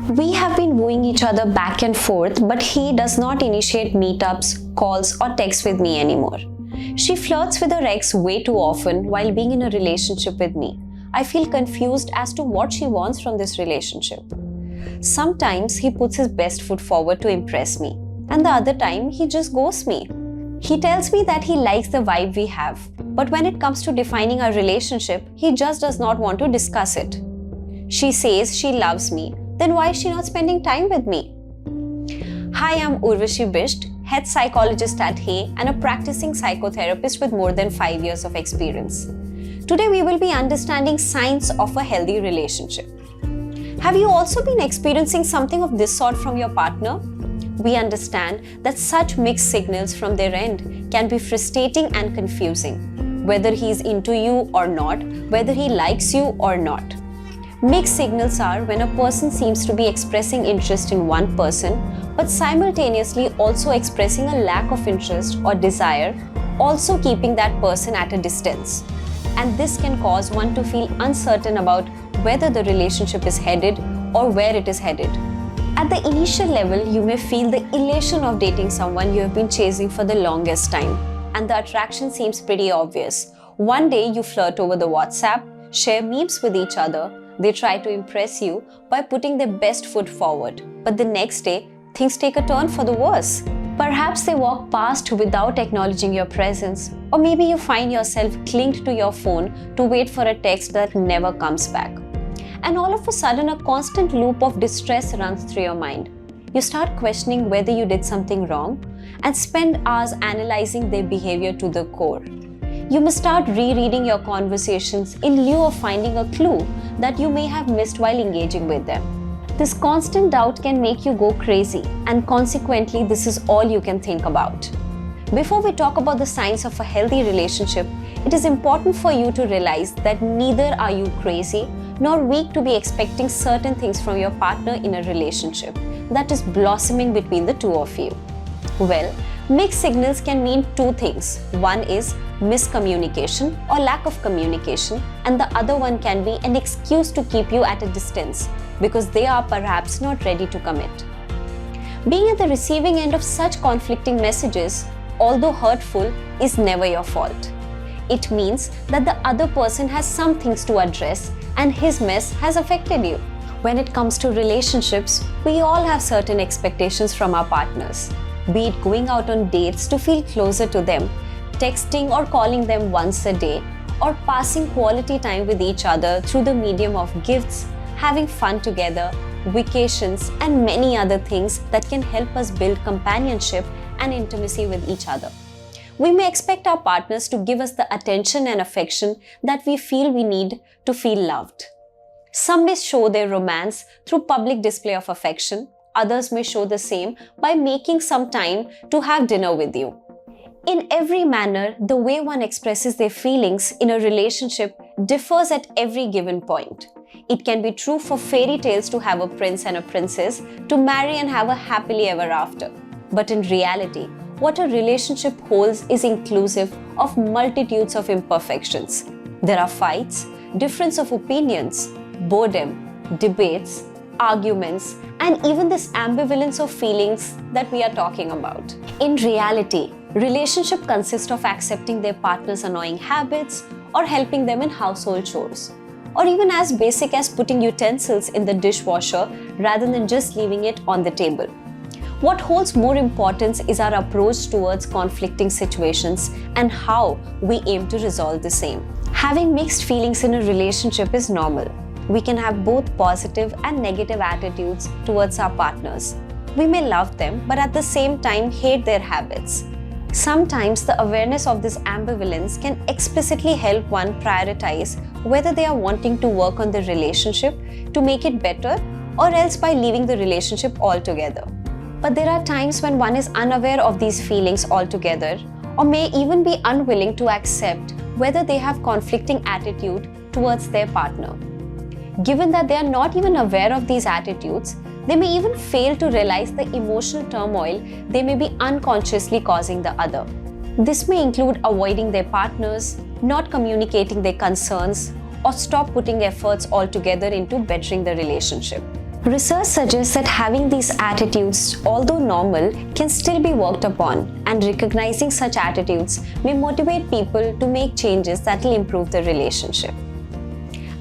We have been wooing each other back and forth, but he does not initiate meetups, calls, or texts with me anymore. She flirts with her ex way too often while being in a relationship with me. I feel confused as to what she wants from this relationship. Sometimes he puts his best foot forward to impress me, and the other time he just ghosts me. He tells me that he likes the vibe we have, but when it comes to defining our relationship, he just does not want to discuss it. She says she loves me, then why is she not spending time with me? Hi, I'm Urvashi Bisht, head psychologist at heyy and a practicing psychotherapist with more than 5 years of experience. Today we will be understanding signs of a healthy relationship. Have you also been experiencing something of this sort from your partner? We understand that such mixed signals from their end can be frustrating and confusing, whether he is into you or not, whether he likes you or not. Mixed signals are when a person seems to be expressing interest in one person, but simultaneously also expressing a lack of interest or desire, also keeping that person at a distance. And this can cause one to feel uncertain about whether the relationship is headed or where it is headed. At the initial level, you may feel the elation of dating someone you have been chasing for the longest time, and the attraction seems pretty obvious. One day you flirt over the WhatsApp, share memes with each other, they try to impress you by putting their best foot forward. But the next day, things take a turn for the worse. Perhaps they walk past without acknowledging your presence, or maybe you find yourself clinged to your phone to wait for a text that never comes back. And all of a sudden, a constant loop of distress runs through your mind. You start questioning whether you did something wrong and spend hours analyzing their behavior to the core. You must start rereading your conversations in lieu of finding a clue that you may have missed while engaging with them. This constant doubt can make you go crazy, and consequently, this is all you can think about. Before we talk about the signs of a healthy relationship, it is important for you to realize that neither are you crazy nor weak to be expecting certain things from your partner in a relationship that is blossoming between the two of you. Well, mixed signals can mean two things. One is miscommunication or lack of communication, and the other one can be an excuse to keep you at a distance because they are perhaps not ready to commit. Being at the receiving end of such conflicting messages, although hurtful, is never your fault. It means that the other person has some things to address and his mess has affected you. When it comes to relationships, we all have certain expectations from our partners, be it going out on dates to feel closer to them, texting or calling them once a day, or passing quality time with each other through the medium of gifts, having fun together, vacations, and many other things that can help us build companionship and intimacy with each other. We may expect our partners to give us the attention and affection that we feel we need to feel loved. Some may show their romance through public display of affection. Others may show the same by making some time to have dinner with you. In every manner, the way one expresses their feelings in a relationship differs at every given point. It can be true for fairy tales to have a prince and a princess to marry and have a happily ever after. But in reality, what a relationship holds is inclusive of multitudes of imperfections. There are fights, difference of opinions, boredom, debates, arguments, and even this ambivalence of feelings that we are talking about. In reality, relationship consists of accepting their partner's annoying habits or helping them in household chores, or even as basic as putting utensils in the dishwasher rather than just leaving it on the table. What holds more importance is our approach towards conflicting situations and how we aim to resolve the same. Having mixed feelings in a relationship is normal. We can have both positive and negative attitudes towards our partners. We may love them, but at the same time hate their habits. Sometimes the awareness of this ambivalence can explicitly help one prioritize whether they are wanting to work on the relationship to make it better, or else by leaving the relationship altogether. But there are times when one is unaware of these feelings altogether, or may even be unwilling to accept whether they have conflicting attitude towards their partner. Given that they are not even aware of these attitudes, they may even fail to realize the emotional turmoil they may be unconsciously causing the other. This may include avoiding their partners, not communicating their concerns, or stop putting efforts altogether into bettering the relationship. Research suggests that having these attitudes, although normal, can still be worked upon, and recognizing such attitudes may motivate people to make changes that will improve the relationship.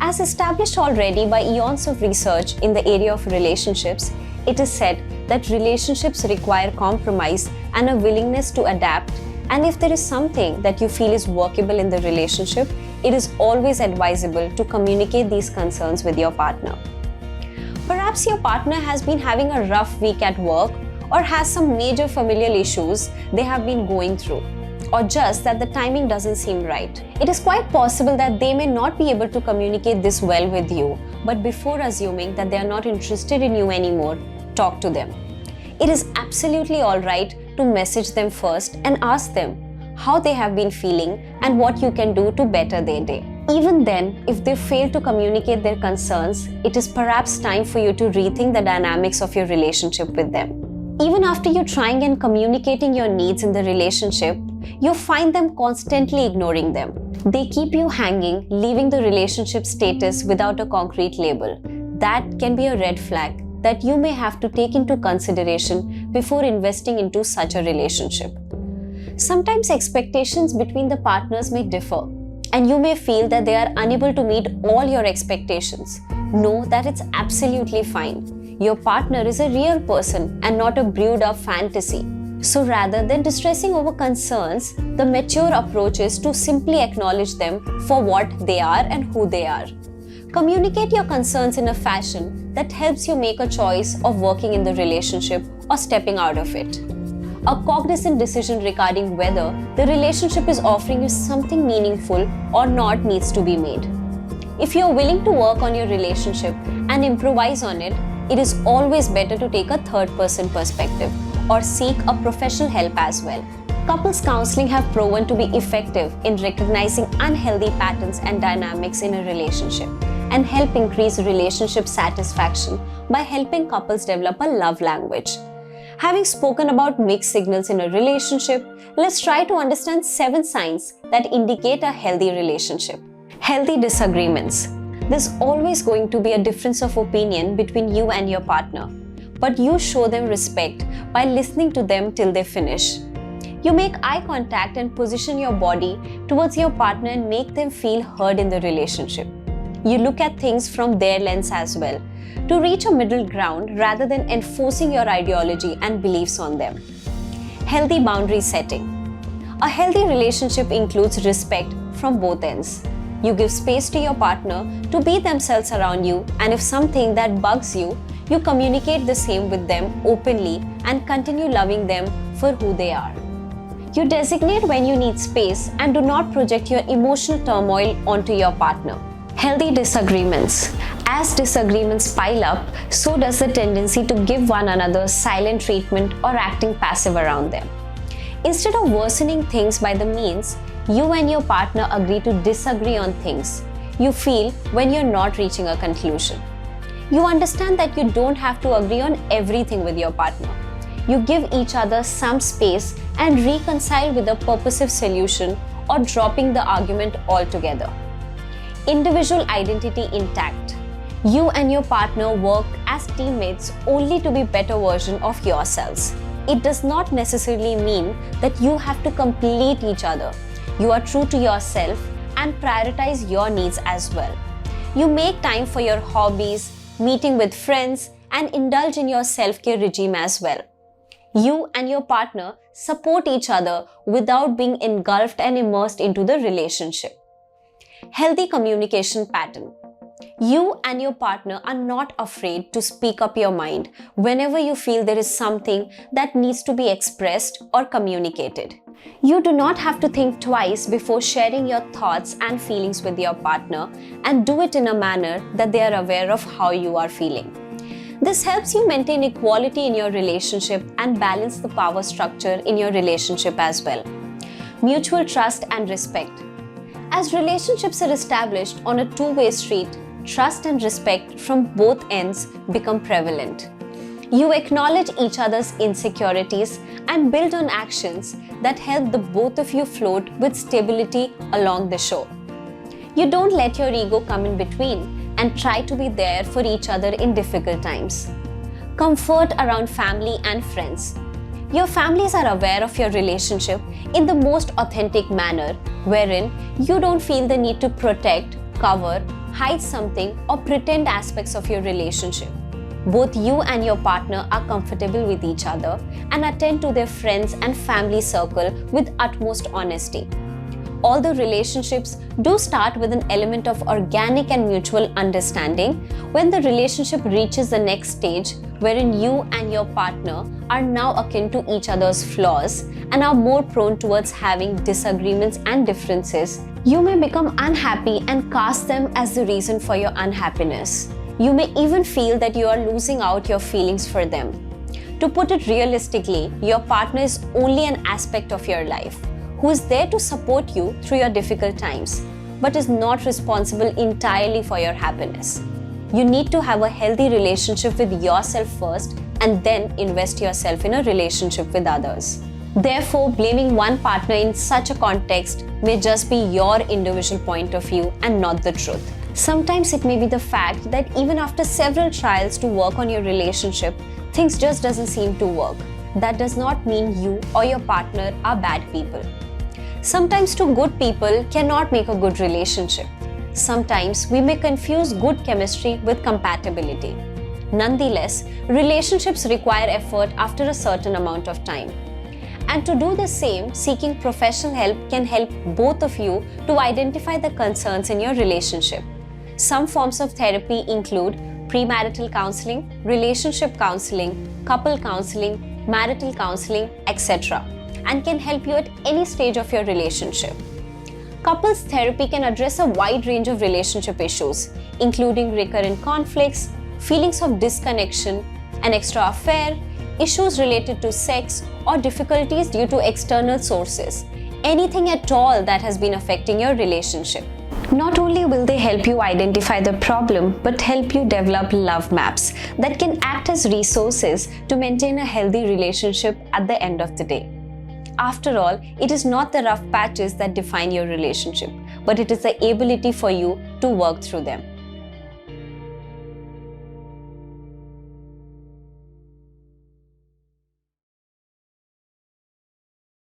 As established already by eons of research in the area of relationships, it is said that relationships require compromise and a willingness to adapt, and if there is something that you feel is workable in the relationship, it is always advisable to communicate these concerns with your partner. Perhaps your partner has been having a rough week at work or has some major familial issues they have been going through, or just that the timing doesn't seem right. It is quite possible that they may not be able to communicate this well with you, but before assuming that they are not interested in you anymore, talk to them. It is absolutely alright to message them first and ask them how they have been feeling and what you can do to better their day. Even then, if they fail to communicate their concerns, it is perhaps time for you to rethink the dynamics of your relationship with them. Even after you trying and communicating your needs in the relationship, you find them constantly ignoring them. They keep you hanging, leaving the relationship status without a concrete label. That can be a red flag that you may have to take into consideration before investing into such a relationship. Sometimes expectations between the partners may differ, and you may feel that they are unable to meet all your expectations. Know that it's absolutely fine. Your partner is a real person and not a brewed up fantasy. So rather than distressing over concerns, the mature approach is to simply acknowledge them for what they are and who they are. Communicate your concerns in a fashion that helps you make a choice of working in the relationship or stepping out of it. A cognizant decision regarding whether the relationship is offering you something meaningful or not needs to be made. If you are willing to work on your relationship and improvise on it, it is always better to take a third-person perspective or seek a professional help as well. Couples counseling have proven to be effective in recognizing unhealthy patterns and dynamics in a relationship and help increase relationship satisfaction by helping couples develop a love language. Having spoken about mixed signals in a relationship, let's try to understand 7 signs that indicate a healthy relationship. Healthy disagreements. There's always going to be a difference of opinion between you and your partner, but you show them respect by listening to them till they finish. You make eye contact and position your body towards your partner and make them feel heard in the relationship. You look at things from their lens as well, to reach a middle ground rather than enforcing your ideology and beliefs on them. Healthy boundary setting. A healthy relationship includes respect from both ends. You give space to your partner to be themselves around you, and if something that bugs you, you communicate the same with them openly and continue loving them for who they are. You designate when you need space and do not project your emotional turmoil onto your partner. Healthy disagreements. As disagreements pile up, so does the tendency to give one another silent treatment or acting passive around them. Instead of worsening things by the means, you and your partner agree to disagree on things you feel when you're not reaching a conclusion. You understand that you don't have to agree on everything with your partner. You give each other some space and reconcile with a purposive solution or dropping the argument altogether. Individual identity intact. You and your partner work as teammates only to be better version of yourselves. It does not necessarily mean that you have to complete each other. You are true to yourself and prioritize your needs as well. You make time for your hobbies, meeting with friends, and indulge in your self-care regime as well. You and your partner support each other without being engulfed and immersed into the relationship. Healthy communication pattern. You and your partner are not afraid to speak up your mind whenever you feel there is something that needs to be expressed or communicated. You do not have to think twice before sharing your thoughts and feelings with your partner, and do it in a manner that they are aware of how you are feeling. This helps you maintain equality in your relationship and balance the power structure in your relationship as well. Mutual trust and respect. As relationships are established on a two-way street, trust and respect from both ends become prevalent. You acknowledge each other's insecurities and build on actions that help the both of you float with stability along the shore. You don't let your ego come in between, and try to be there for each other in difficult times. Comfort around family and friends. Your families are aware of your relationship in the most authentic manner, wherein you don't feel the need to protect, cover, hide something, or pretend aspects of your relationship. Both you and your partner are comfortable with each other and attend to their friends and family circle with utmost honesty. Although relationships do start with an element of organic and mutual understanding, when the relationship reaches the next stage wherein you and your partner are now akin to each other's flaws and are more prone towards having disagreements and differences, you may become unhappy and cast them as the reason for your unhappiness. You may even feel that you are losing out your feelings for them. To put it realistically, your partner is only an aspect of your life, who is there to support you through your difficult times, but is not responsible entirely for your happiness. You need to have a healthy relationship with yourself first and then invest yourself in a relationship with others. Therefore, blaming one partner in such a context may just be your individual point of view and not the truth. Sometimes it may be the fact that even after several trials to work on your relationship, things just doesn't seem to work. That does not mean you or your partner are bad people. Sometimes two good people cannot make a good relationship. Sometimes we may confuse good chemistry with compatibility. Nonetheless, relationships require effort after a certain amount of time. And to do the same, seeking professional help can help both of you to identify the concerns in your relationship. Some forms of therapy include premarital counseling, relationship counseling, couple counseling, marital counseling, etc., and can help you at any stage of your relationship. Couples therapy can address a wide range of relationship issues, including recurrent conflicts, feelings of disconnection, an extra affair, issues related to sex, or difficulties due to external sources, anything at all that has been affecting your relationship. Not only will they help you identify the problem, but help you develop love maps that can act as resources to maintain a healthy relationship at the end of the day. After all, it is not the rough patches that define your relationship, but it is the ability for you to work through them.